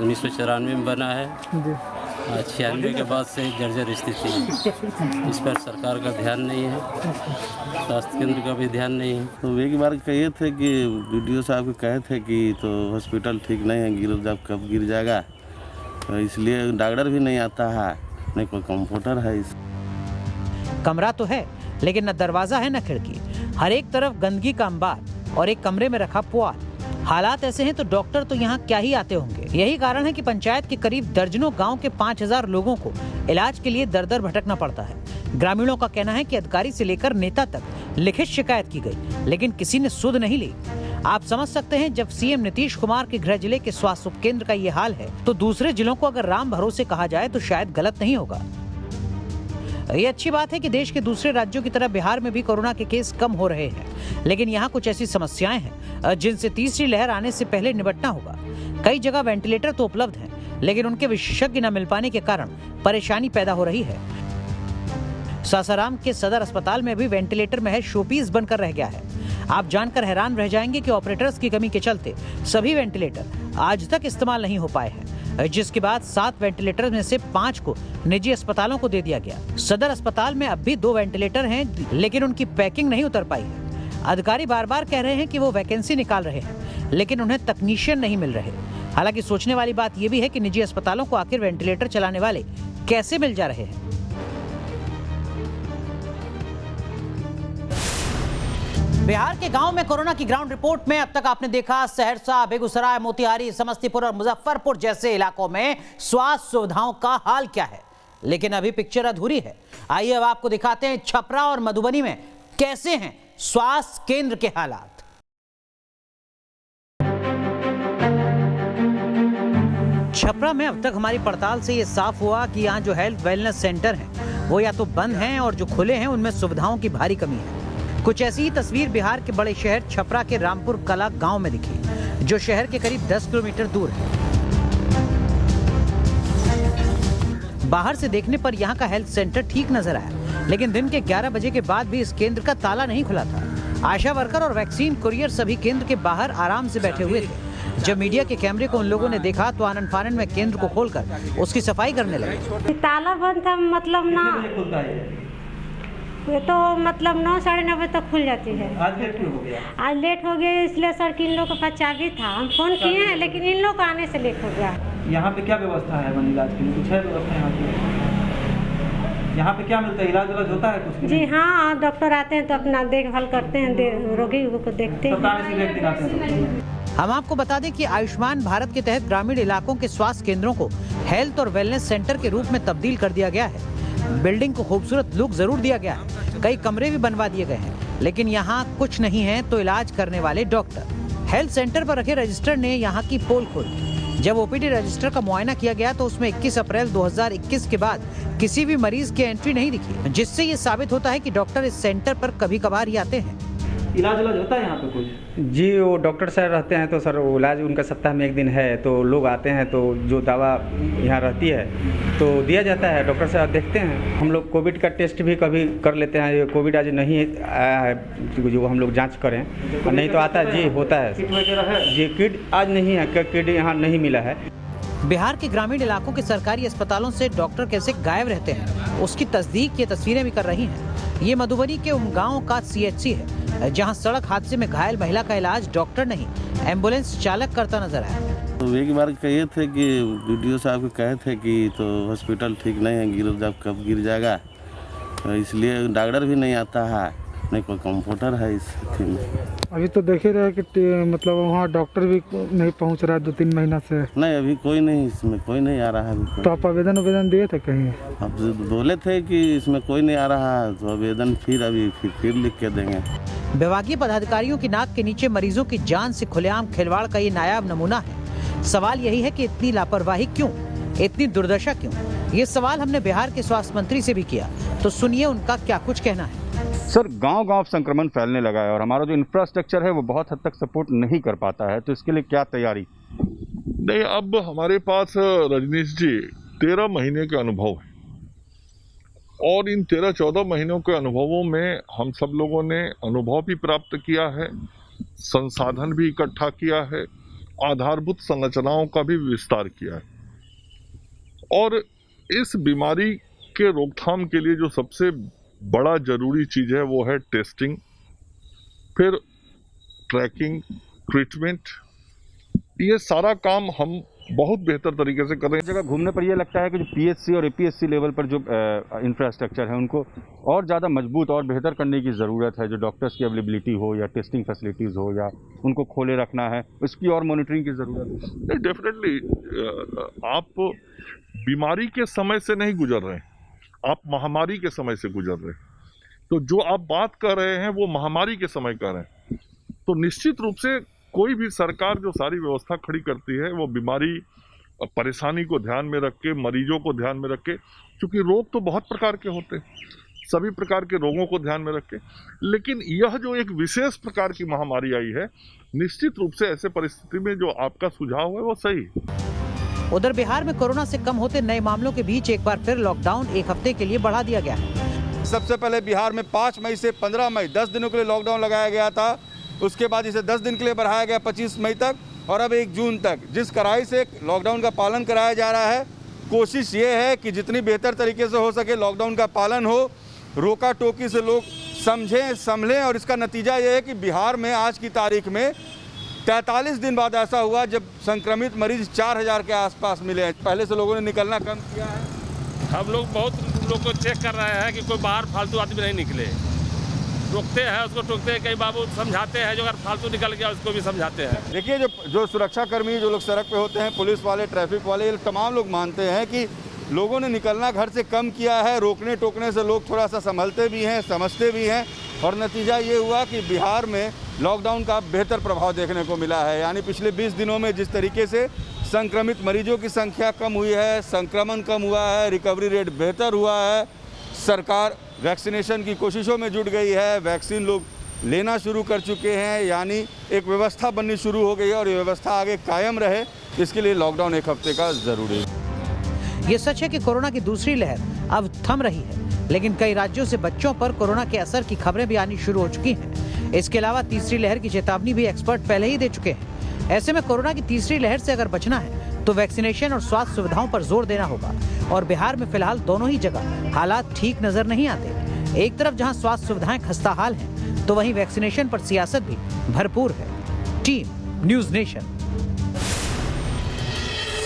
1994 में बना है, 96 के बाद से जर्जर स्थिति है। इस पर सरकार का ध्यान नहीं है, स्वास्थ्य केंद्र का भी ध्यान नहीं है। तो एक बार कहे थे कि वीडियो साहब कहे थे कि तो हॉस्पिटल ठीक नहीं है, गिर जब कब गिर जाएगा, तो इसलिए डॉक्टर भी नहीं आता है, नहीं कोई कंप्यूटर है। इस कमरा तो है लेकिन न दरवाजा है न खिड़की, हर एक तरफ गंदगी का अंबार और एक कमरे में रखा पुआल। हालात ऐसे हैं तो डॉक्टर तो यहाँ क्या ही आते होंगे। यही कारण है कि पंचायत के करीब दर्जनों गांव के 5000 लोगों को इलाज के लिए दर दर भटकना पड़ता है। ग्रामीणों का कहना है कि अधिकारी से लेकर नेता तक लिखित शिकायत की गई, लेकिन किसी ने सुध नहीं ली। आप समझ सकते हैं, जब सीएम नीतीश कुमार के गृह जिले के स्वास्थ्य उपकेंद्र का ये हाल है तो दूसरे जिलों को अगर राम भरोसे कहा जाए तो शायद गलत नहीं होगा। ये अच्छी बात है कि देश के दूसरे राज्यों की तरह बिहार में भी कोरोना के केस कम हो रहे हैं, लेकिन यहाँ कुछ ऐसी समस्याएं हैं जिनसे तीसरी लहर आने से पहले निपटना होगा। कई जगह वेंटिलेटर तो उपलब्ध हैं, लेकिन उनके विशेषज्ञ न मिल पाने के कारण परेशानी पैदा हो रही है। सासाराम के सदर अस्पताल में भी वेंटिलेटर महज शोपीस बनकर रह गया है। आप जानकर हैरान रह जाएंगे कि ऑपरेटर्स की कमी के चलते सभी वेंटिलेटर आज तक इस्तेमाल नहीं हो पाए हैं, जिसके बाद 7 वेंटिलेटर में से 5 को निजी अस्पतालों को दे दिया गया। सदर अस्पताल में अब भी 2 वेंटिलेटर हैं, लेकिन उनकी पैकिंग नहीं उतर पाई है। अधिकारी बार बार कह रहे हैं कि वो वैकेंसी निकाल रहे हैं, लेकिन उन्हें तकनीशियन नहीं मिल रहे। हालांकि सोचने वाली बात यह भी है कि निजी अस्पतालों को आखिर वेंटिलेटर चलाने वाले कैसे मिल जा रहे हैं। बिहार के गांव में कोरोना की ग्राउंड रिपोर्ट में अब तक आपने देखा सहरसा, बेगूसराय, मोतिहारी, समस्तीपुर और मुजफ्फरपुर जैसे इलाकों में स्वास्थ्य सुविधाओं का हाल क्या है। लेकिन अभी पिक्चर अधूरी है। आइए अब आपको दिखाते हैं छपरा और मधुबनी में कैसे हैं स्वास्थ्य केंद्र के हालात। छपरा में अब तक हमारी पड़ताल से ये साफ हुआ कि यहाँ जो हेल्थ वेलनेस सेंटर हैं वो या तो बंद हैं और जो खुले हैं उनमें सुविधाओं की भारी कमी है। कुछ ऐसी ही तस्वीर बिहार के बड़े शहर छपरा के रामपुर कला गांव में दिखी, जो शहर के करीब 10 किलोमीटर दूर है। बाहर से देखने पर यहाँ का हेल्थ सेंटर ठीक नजर आया, लेकिन दिन के 11 बजे के बाद भी इस केंद्र का ताला नहीं खुला था। आशा वर्कर और वैक्सीन कुरियर सभी केंद्र के बाहर आराम से बैठे हुए थे। जब मीडिया के कैमरे को उन लोगों ने देखा तो आनंद फानन में केंद्र को खोलकर उसकी सफाई करने लगे। ताला बंद था, मतलब ना ये तो मतलब 9 साढ़े 9 बजे तक खुल जाती है। आज लेट क्यों हो गया? आज लेट हो गया इसलिए सर कि इन लोगों के पास चाबी था, हम फोन किए हैं लेकिन इन लोग आने से लेट हो गया। यहाँ पे क्या व्यवस्था है इलाज के लिए? कुछ है व्यवस्था यहाँ पे? यहाँ पे क्या मिलता है? इलाज होता है कुछ? जी हाँ, डॉक्टर आते हैं तो अपना देखभाल करते हैं, रोगी को देखते हैं। हम आपको बता दें कि आयुष्मान भारत के तहत ग्रामीण इलाकों के स्वास्थ्य केंद्रों को हेल्थ और वेलनेस सेंटर के रूप में तब्दील कर दिया गया है। बिल्डिंग को खूबसूरत लुक जरूर दिया गया है, कई कमरे भी बनवा दिए गए हैं, लेकिन यहाँ कुछ नहीं है तो इलाज करने वाले डॉक्टर। हेल्थ सेंटर पर रखे रजिस्टर ने यहाँ की पोल खोली। जब ओपीडी रजिस्टर का मुआयना किया गया तो उसमें 21 अप्रैल 2021 के बाद किसी भी मरीज की एंट्री नहीं दिखी, जिससे ये साबित होता है कि डॉक्टर इस सेंटर पर कभी कभार ही आते हैं। इलाज होता है यहाँ पे कुछ? जी, वो डॉक्टर साहब रहते हैं तो सर वो इलाज उनका सप्ताह में 1 दिन है, तो लोग आते हैं तो जो दवा यहाँ रहती है तो दिया जाता है, डॉक्टर साहब देखते हैं। हम लोग कोविड का टेस्ट भी कभी कर लेते हैं। ये कोविड आज नहीं आया है जो हम लोग जांच करें, नहीं तो आता है। जी होता है। किट वगैरह है? जी किट आज नहीं है, किट यहाँ नहीं मिला है। बिहार के ग्रामीण इलाकों के सरकारी अस्पतालों से डॉक्टर कैसे गायब रहते हैं उसकी तस्दीक ये तस्वीरें भी कर रही हैं। ये मधुबनी के उमगांव का CHC है, जहां सड़क हादसे में घायल महिला का इलाज डॉक्टर नहीं एम्बुलेंस चालक करता नजर आया। तो एक बार कहे थे कि वीडियो साहब को कहे थे कि तो हॉस्पिटल ठीक नहीं है, कब गिर जाएगा, तो इसलिए डॉक्टर भी नहीं आता है, नहीं कोई कंप्यूटर है इस स्थिति में। अभी तो देख ही रहे कि मतलब वहाँ डॉक्टर भी नहीं पहुँच रहा है 2-3 महीना से। नहीं, अभी कोई नहीं, इसमें कोई नहीं आ रहा है अभी। तो आप आवेदन दिए थे कहीं? अब बोले थे कि इसमें कोई नहीं आ रहा है, तो आवेदन फिर लिख के देंगे। विभागीय पदाधिकारियों की नाक के नीचे मरीजों की जान से खुलेआम खिलवाड़ का ये नायाब नमूना है। सवाल यही है कि इतनी लापरवाही क्यों, इतनी दुर्दशा क्यों? ये सवाल हमने बिहार के स्वास्थ्य मंत्री से भी किया, तो सुनिए उनका क्या कुछ कहना है। सर, गांव-गांव संक्रमण फैलने लगा है और हमारा जो इंफ्रास्ट्रक्चर है वो बहुत हद तक सपोर्ट नहीं कर पाता है, तो इसके लिए क्या तैयारी? नहीं, अब हमारे पास रजनीश जी 13 महीने के अनुभव है और इन 13-14 महीनों के अनुभवों में हम सब लोगों ने अनुभव भी प्राप्त किया है, संसाधन भी इकट्ठा किया है, आधारभूत संरचनाओं का भी विस्तार किया है और इस बीमारी के रोकथाम के लिए जो सबसे बड़ा जरूरी चीज़ है वो है टेस्टिंग, फिर ट्रैकिंग, ट्रीटमेंट। ये सारा काम हम बहुत बेहतर तरीके से कर रहे हैं। जगह घूमने पर यह लगता है कि जो PHC और APSC लेवल पर जो इंफ्रास्ट्रक्चर है उनको और ज़्यादा मजबूत और बेहतर करने की ज़रूरत है। जो डॉक्टर्स की अवेलेबिलिटी हो या टेस्टिंग फैसिलिटीज़ हो या उनको खोले रखना है, उसकी और मॉनिटरिंग की ज़रूरत है। डेफिनेटली आप बीमारी के समय से नहीं गुजर रहे हैं, आप महामारी के समय से गुजर रहे हैं। तो जो आप बात कर रहे हैं वो महामारी के समय कर रहे हैं। तो निश्चित रूप से कोई भी सरकार जो सारी व्यवस्था खड़ी करती है वो बीमारी परेशानी को ध्यान में रख के, मरीजों को ध्यान में रख के, क्योंकि रोग तो बहुत प्रकार के होते हैं, सभी प्रकार के रोगों को ध्यान में रख के, लेकिन यह जो एक विशेष प्रकार की महामारी आई है, निश्चित रूप से ऐसे परिस्थिति में जो आपका सुझाव है वो सही है। उधर बिहार में कोरोना से कम होते नए मामलों के बीच एक बार फिर लॉकडाउन 1 हफ्ते के लिए बढ़ा दिया गया है। सबसे पहले बिहार में 5 मई से 15 मई 10 दिनों के लिए लॉकडाउन लगाया गया था। उसके बाद इसे 10 दिन के लिए बढ़ाया गया 25 मई तक और अब 1 जून तक। जिस कड़ाई से लॉकडाउन का पालन कराया जा रहा है, कोशिश ये है कि जितनी बेहतर तरीके से हो सके लॉकडाउन का पालन हो, रोका टोकी से लोग समझें, संभलें। और इसका नतीजा ये है कि बिहार में आज की तारीख में 43 दिन बाद ऐसा हुआ जब संक्रमित मरीज 4000 के आसपास मिले हैं। पहले से लोगों ने निकलना कम किया है। हम लोग बहुत लोग को चेक कर रहे हैं कि कोई बाहर फालतू आदमी नहीं निकले। रोकते हैं, उसको टोकते हैं, कई बाबू समझाते हैं, जो अगर फालतू निकल गया उसको भी समझाते हैं। देखिए जो सुरक्षा कर्मी जो लोग सड़क पे होते हैं, पुलिस वाले, ट्रैफिक वाले, ये तमाम लोग मानते हैं कि लोगों ने निकलना घर से कम किया है। रोकने टोकने से लोग थोड़ा सा संभलते भी हैं, समझते भी हैं, और नतीजा ये हुआ कि बिहार में लॉकडाउन का बेहतर प्रभाव देखने को मिला है। यानी पिछले 20 दिनों में जिस तरीके से संक्रमित मरीजों की संख्या कम हुई है, संक्रमण कम हुआ है, रिकवरी रेट बेहतर हुआ है, सरकार वैक्सीनेशन की कोशिशों में जुट गई है, वैक्सीन लोग लेना शुरू कर चुके हैं, यानी एक व्यवस्था बननी शुरू हो गई है और ये व्यवस्था आगे कायम रहे, इसके लिए लॉकडाउन एक हफ्ते का ज़रूरी है। ये सच है कि कोरोना की दूसरी लहर अब थम रही है, लेकिन कई राज्यों से बच्चों पर कोरोना के असर की खबरें भी आनी शुरू हो चुकी हैं। इसके अलावा तीसरी लहर की चेतावनी भी एक्सपर्ट पहले ही दे चुके हैं। ऐसे में कोरोना की तीसरी लहर से अगर बचना है तो वैक्सीनेशन और स्वास्थ्य सुविधाओं पर जोर देना होगा, और बिहार में फिलहाल दोनों ही जगह हालात ठीक नजर नहीं आते। एक तरफ जहां स्वास्थ्य सुविधाएं खस्ताहाल हैं, तो वहीं वैक्सीनेशन पर सियासत भी भरपूर है। Team news nation.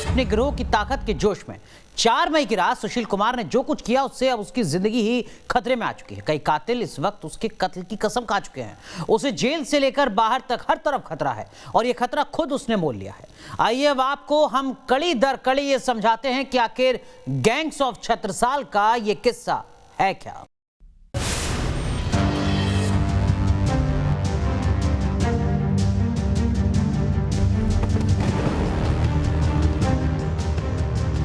अपने गिरोह की ताकत के जोश में 4 मई की रात सुशील कुमार ने जो कुछ किया उससे अब उसकी जिंदगी ही खतरे में आ चुकी है। कई कातिल इस वक्त उसके कत्ल की कसम खा चुके हैं। उसे जेल से लेकर बाहर तक हर तरफ खतरा है, और ये खतरा खुद उसने मोल लिया है। आइए अब आपको हम कड़ी दर कड़ी ये समझाते हैं कि आखिर गैंग्स ऑफ छत्रसाल का ये किस्सा है क्या।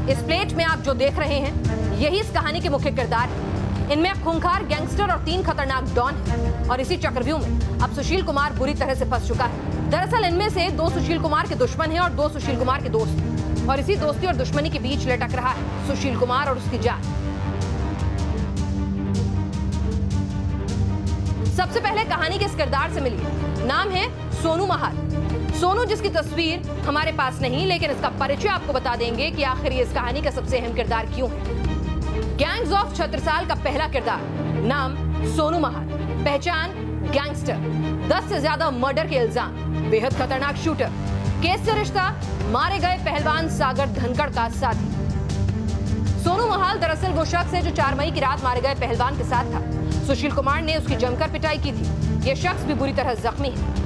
इस प्लेट में आप जो देख रहे हैं यही इस कहानी के मुख्य किरदार हैं। इनमें खूंखार गैंगस्टर और 3 खतरनाक डॉन हैं, और इसी चक्रव्यूह में अब सुशील कुमार बुरी तरह से फंस चुका है। दरअसल इनमें से 2 सुशील कुमार के दुश्मन हैं और 2 सुशील कुमार के दोस्त, और इसी दोस्ती और दुश्मनी के बीच लटक रहा है सुशील कुमार और उसकी जान। सबसे पहले कहानी के इस किरदार से मिलिए। नाम है सोनू महाल। सोनू, जिसकी तस्वीर हमारे पास नहीं, लेकिन इसका परिचय आपको बता देंगे कि आखिर ये इस कहानी का सबसे अहम किरदार क्यों है। गैंग्स ऑफ छत्रसाल का पहला किरदार, नाम सोनू महाल, पहचान गैंगस्टर, 10 से ज्यादा मर्डर के इल्जाम, बेहद खतरनाक शूटर, केस से रिश्ता मारे गए पहलवान सागर धनखड़ का साथी। सोनू महाल दरअसल वो शख्स है जो 4 मई की रात मारे गए पहलवान के साथ था। सुशील कुमार ने उसकी जमकर पिटाई की थी। यह शख्स भी बुरी तरह जख्मी है।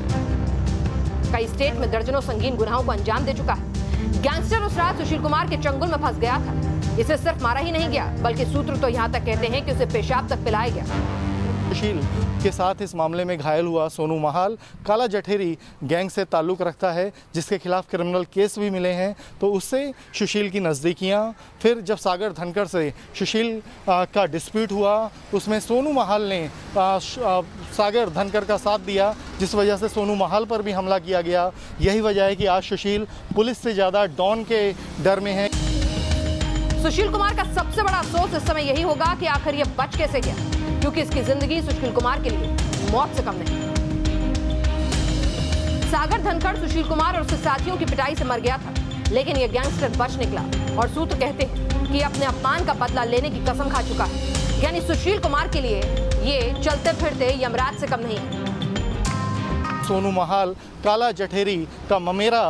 कई स्टेट में दर्जनों संगीन गुनाहों को अंजाम दे चुका है। गैंगस्टर उस रात सुशील कुमार के चंगुल में फंस गया था। इसे सिर्फ मारा ही नहीं गया, बल्कि सूत्र तो यहाँ तक कहते हैं कि उसे पेशाब तक पिलाया गया। सुशील के साथ इस मामले में घायल हुआ सोनू महाल काला जठेरी गैंग से ताल्लुक़ रखता है, जिसके खिलाफ क्रिमिनल केस भी मिले हैं। तो उससे सुशील की नज़दीकियाँ, फिर जब सागर धनखड़ से सुशील का डिस्प्यूट हुआ, उसमें सोनू महाल ने सागर धनखड़ का साथ दिया, जिस वजह से सोनू महाल पर भी हमला किया गया। यही वजह है कि आज सुशील पुलिस से ज़्यादा डॉन के डर में है। सुशील कुमार का सबसे बड़ा अफसोस इस समय यही होगा कि आखिर ये बच कैसे गया, क्योंकि इसकी जिंदगी सुशील कुमार के लिए मौत से कम नहीं। सागर धनखड़ सुशील कुमार और उसके साथियों की पिटाई से मर गया था, लेकिन ये गैंगस्टर बच निकला, और सूत्र कहते हैं कि अपने अपमान का बदला लेने की कसम खा चुका है। यानी सुशील कुमार के लिए ये चलते फिरते यमराज से कम नहीं है। सोनू महाल काला जठेरी का ममेरा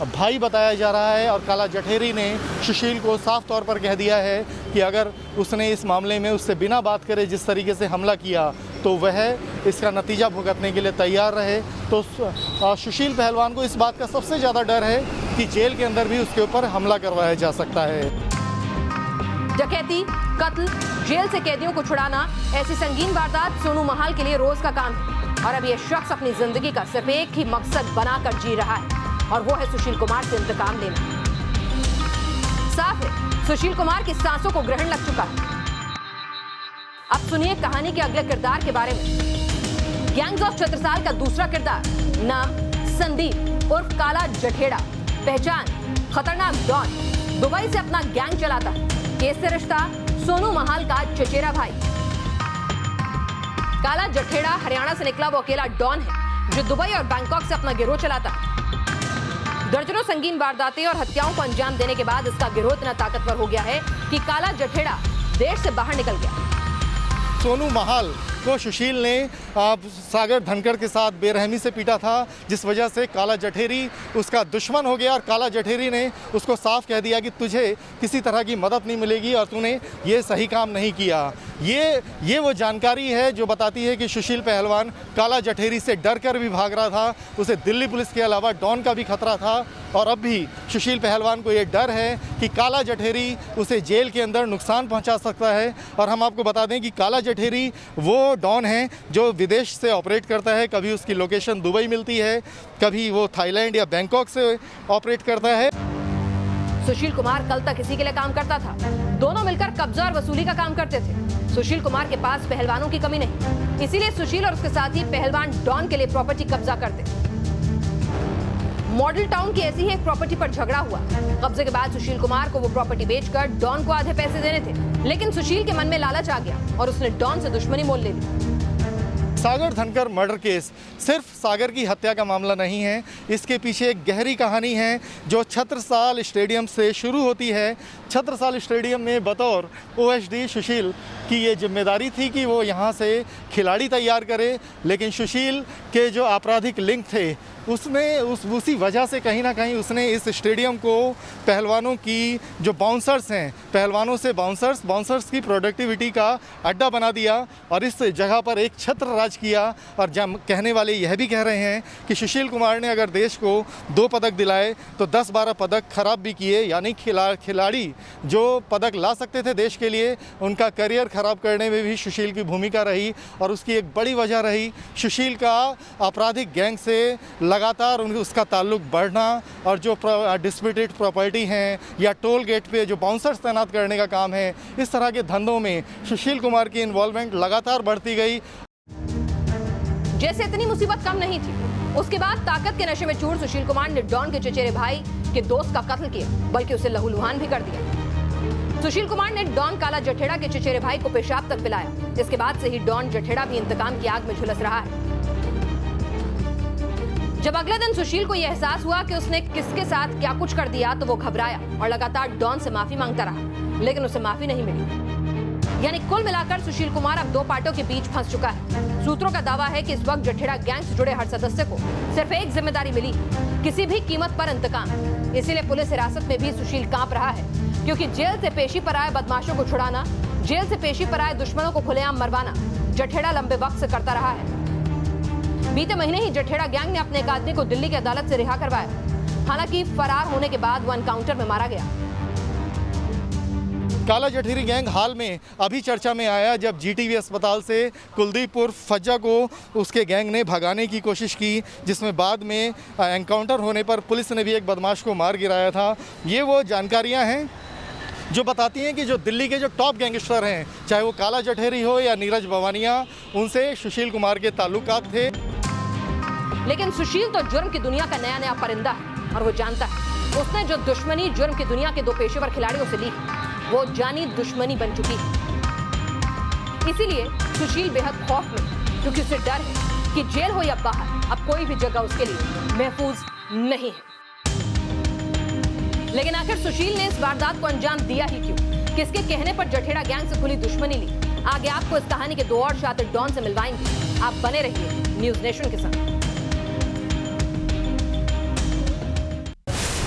भाई बताया जा रहा है, और काला जठेरी ने सुशील को साफ तौर पर कह दिया है कि अगर उसने इस मामले में उससे बिना बात करे जिस तरीके से हमला किया, तो वह इसका नतीजा भुगतने के लिए तैयार रहे। तो सुशील पहलवान को इस बात का सबसे ज़्यादा डर है कि जेल के अंदर भी उसके ऊपर हमला करवाया जा सकता है। डकैती, कत्ल, जेल से कैदियों को छुड़ाना, ऐसी संगीन वारदात सोनू महाल के लिए रोज का काम है, और अब यह शख्स अपनी जिंदगी का सिर्फ एक ही मकसद बनाकर जी रहा है, और वो है सुशील कुमार से इंतकाम लेना। साफ है, सुशील कुमार की सांसों को ग्रहण लग चुका है। अब सुनिए कहानी के अगले किरदार के बारे में। गैंग्स ऑफ छत्रसाल का दूसरा किरदार, नाम संदीप उर्फ काला जठेड़ा, पहचान खतरनाक डॉन, दुबई से अपना गैंग चलाता है। केस से रिश्ता सोनू महाल का चचेरा भाई। काला जठेड़ा हरियाणा से निकला वो अकेला डॉन है जो दुबई और बैंकॉक से अपना गिरोह चलाता है। दर्जनों संगीन वारदातें और हत्याओं को अंजाम देने के बाद इसका गिरोह इतना ताकतवर हो गया है कि काला जठेड़ा देश से बाहर निकल गया। सोनू महाल को सुशील ने सागर धनखड़ के साथ बेरहमी से पीटा था, जिस वजह से काला जठेरी उसका दुश्मन हो गया और काला जठेरी ने उसको साफ कह दिया कि तुझे किसी तरह की मदद नहीं मिलेगी और तूने ये सही काम नहीं किया। ये वो जानकारी है जो बताती है कि सुशील पहलवान काला जठेरी से डर कर भी भाग रहा था। उसे दिल्ली पुलिस के अलावा डॉन का भी खतरा था और अब भी सुशील पहलवान को ये डर है कि काला जठेरी उसे जेल के अंदर नुकसान पहुंचा सकता है। और हम आपको बता दें कि काला जठेरी वो डॉन है जो विदेश से ऑपरेट करता है। कभी उसकी लोकेशन दुबई मिलती है, कभी वो थाईलैंड या बैंकॉक से ऑपरेट करता है। सुशील कुमार कल तक इसी के लिए काम करता था। दोनों मिलकर कब्जा और वसूली का काम करते थे। सुशील कुमार के पास पहलवानों की कमी नहीं, इसीलिए सुशील और उसके साथी पहलवान डॉन के लिए प्रॉपर्टी कब्जा करते। मॉडल टाउन की ऐसी ही एक प्रॉपर्टी पर झगड़ा हुआ। कब्जे के बाद सुशील कुमार को वो प्रॉपर्टी बेचकर डॉन को आधे पैसे देने थे, लेकिन सुशील के मन में लालच आ गया और उसने डॉन से दुश्मनी मोल ले ली। सागर धनखड़ मर्डर केस सिर्फ सागर की हत्या का मामला नहीं है, इसके पीछे एक गहरी कहानी है जो छत्रसाल स्टेडियम से शुरू होती है। छत्रसाल स्टेडियम में बतौर OSD सुशील की ये जिम्मेदारी थी कि वो यहाँ से खिलाड़ी तैयार करे, लेकिन सुशील के जो आपराधिक लिंक थे उसी वजह से कहीं ना कहीं उसने इस स्टेडियम को पहलवानों की जो बाउंसर्स हैं, पहलवानों से बाउंसर्स की प्रोडक्टिविटी का अड्डा बना दिया और इस जगह पर एक छत्र राज किया। और कहने वाले यह भी कह रहे हैं कि सुशील कुमार ने अगर देश को 2 पदक दिलाए तो 10-12 पदक खराब भी किए, यानी खिलाड़ी जो पदक ला सकते थे देश के लिए उनका करियर खराब करने में भी सुशील की भूमिका रही। और उसकी एक बड़ी वजह रही सुशील का आपराधिक गैंग से लगातार उसका ताल्लुक बढ़ना और जो डिस्प्यूटेड प्रॉपर्टी हैं या टोल गेट पे जो बाउंसर्स तैनात करने का काम है, इस तरह के धंधों में सुशील कुमार की इन्वॉल्वमेंट लगातार बढ़ती गई। जैसे इतनी मुसीबत कम नहीं थी, उसके बाद ताकत के नशे में चूर सुशील कुमार ने डॉन के चचेरे भाई के दोस्त का कत्ल किया, बल्कि उसे लहूलुहान भी कर दिया। सुशील कुमार ने डॉन काला जठेड़ा के चचेरे भाई को पेशाब तक पिलाया। इसके बाद से ही डॉन जठेड़ा भी इंतकाम की आग में झुलस रहा है। जब अगले दिन सुशील को यह एहसास हुआ कि उसने किसके साथ क्या कुछ कर दिया तो वो घबराया और लगातार डॉन से माफी मांगता रहा, लेकिन उसे माफी नहीं मिली। यानी कुल मिलाकर सुशील कुमार अब 2 पार्टों के बीच फंस चुका है। सूत्रों का दावा है कि इस वक्त जठेड़ा गैंग से जुड़े हर सदस्य को सिर्फ एक जिम्मेदारी मिली, किसी भी कीमत पर इंतकाम। इसीलिए पुलिस हिरासत में भी सुशील कांप रहा है, क्योंकि जेल से पेशी पर आए बदमाशों को छुड़ाना, जेल से पेशी पर आए दुश्मनों को खुलेआम मरवाना जठेड़ा लंबे वक्त से करता रहा है। बीते महीने ही जठेड़ा गैंग ने अपने एक आदमी को दिल्ली की अदालत से रिहा करवाया। हालांकि फरार होने के बाद वो एनकाउंटर में मारा गया। काला जठेरी गैंग हाल में अभी चर्चा में आया जब GTV अस्पताल से कुलदीप उर्फ फज्जा को उसके गैंग ने भगाने की कोशिश की, जिसमें बाद में एनकाउंटर होने पर पुलिस ने भी एक बदमाश को मार गिराया था। ये वो जानकारियां हैं जो बताती हैं कि जो दिल्ली के जो टॉप गैंगस्टर हैं, चाहे वो काला जठेरी हो या नीरज बवानिया, उनसे सुशील कुमार के ताल्लुकात थे। लेकिन सुशील तो जुर्म की दुनिया का नया परिंदा है और वो जानता है उसने जो दुश्मनी जुर्म की दुनिया के 2 पेशेवर खिलाड़ियों से ली, वो जानी दुश्मनी बन चुकी है। इसीलिए सुशील बेहद खौफ में है, क्योंकि उसे डर है कि जेल हो या बाहर, अब कोई भी जगह उसके लिए महफूज नहीं है। लेकिन आखिर सुशील ने इस वारदात को अंजाम दिया ही क्यों? किसके कहने पर जठेड़ा गैंग से खुली दुश्मनी ली? आगे आपको इस कहानी के 2 और शातिर डॉन से मिलवाएंगे। आप बने रहिए न्यूज़ नेशन के साथ।